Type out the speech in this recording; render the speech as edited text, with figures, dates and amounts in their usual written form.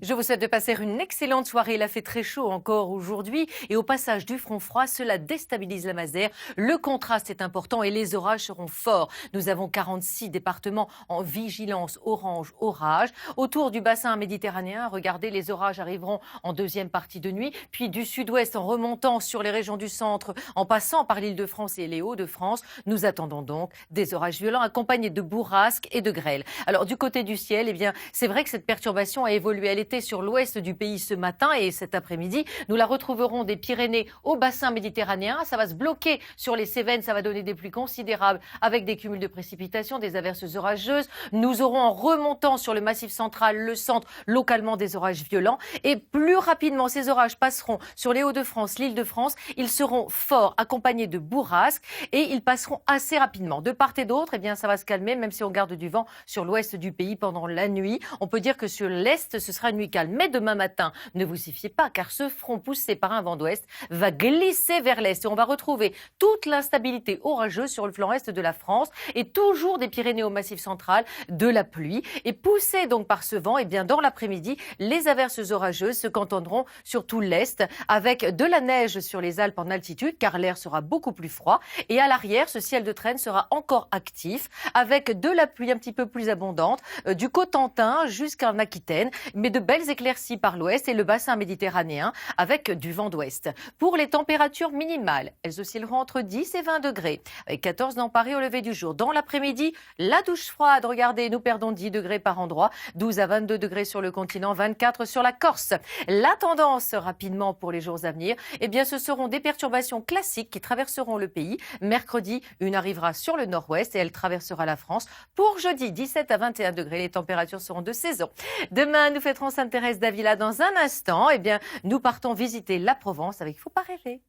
Je vous souhaite de passer une excellente soirée. Il a fait très chaud encore aujourd'hui et au passage du front froid, cela déstabilise la masse d'air. Le contraste est important et les orages seront forts. Nous avons 46 départements en vigilance orange orage. Autour du bassin méditerranéen, regardez, les orages arriveront en deuxième partie de nuit, puis du sud-ouest en remontant sur les régions du centre, en passant par l'Île-de-France et les Hauts-de-France. Nous attendons donc des orages violents accompagnés de bourrasques et de grêles. Alors du côté du ciel, eh bien, c'est vrai que cette perturbation a évolué. Elle était sur l'ouest du pays ce matin et cet après-midi, nous la retrouverons des Pyrénées au bassin méditerranéen. Ça va se bloquer sur les Cévennes, ça va donner des pluies considérables avec des cumuls de précipitations, des averses orageuses. Nous aurons en remontant sur le massif central, le centre, localement des orages violents. Et plus rapidement, ces orages passeront sur les Hauts-de-France, l'Île-de-France. Ils seront forts, accompagnés de bourrasques et ils passeront assez rapidement. De part et d'autre, eh bien, ça va se calmer, même si on garde du vent sur l'ouest du pays pendant la nuit. On peut dire que sur l'est, ce sera une nuit calme. Mais demain matin, ne vous y fiez pas, car ce front poussé par un vent d'ouest va glisser vers l'est et on va retrouver toute l'instabilité orageuse sur le flanc est de la France et toujours des Pyrénées au massif central, de la pluie. Et poussés donc par ce vent, eh bien, dans l'après-midi, les averses orageuses se cantonneront sur tout l'est avec de la neige sur les Alpes en altitude, car l'air sera beaucoup plus froid. Et à l'arrière, ce ciel de traîne sera encore actif avec de la pluie un petit peu plus abondante du Cotentin jusqu'en Aquitaine, mais de belles éclaircies par l'ouest et le bassin méditerranéen avec du vent d'ouest. Pour les températures minimales, elles oscilleront entre 10 et 20 degrés, avec 14 dans Paris au lever du jour. Dans l'après-midi, la douche froide, regardez, nous perdons 10 degrés par endroit, 12 à 22 degrés sur le continent, 24 sur la Corse. La tendance rapidement pour les jours à venir, eh bien, ce seront des perturbations classiques qui traverseront le pays. Mercredi, une arrivera sur le nord-ouest et elle traversera la France. Pour jeudi, 17 à 21 degrés, les températures seront de saison. Demain, nous fêterons Sainte Thérèse d'Avila dans un instant. Eh bien, nous partons visiter la Provence avec Faut pas rêver.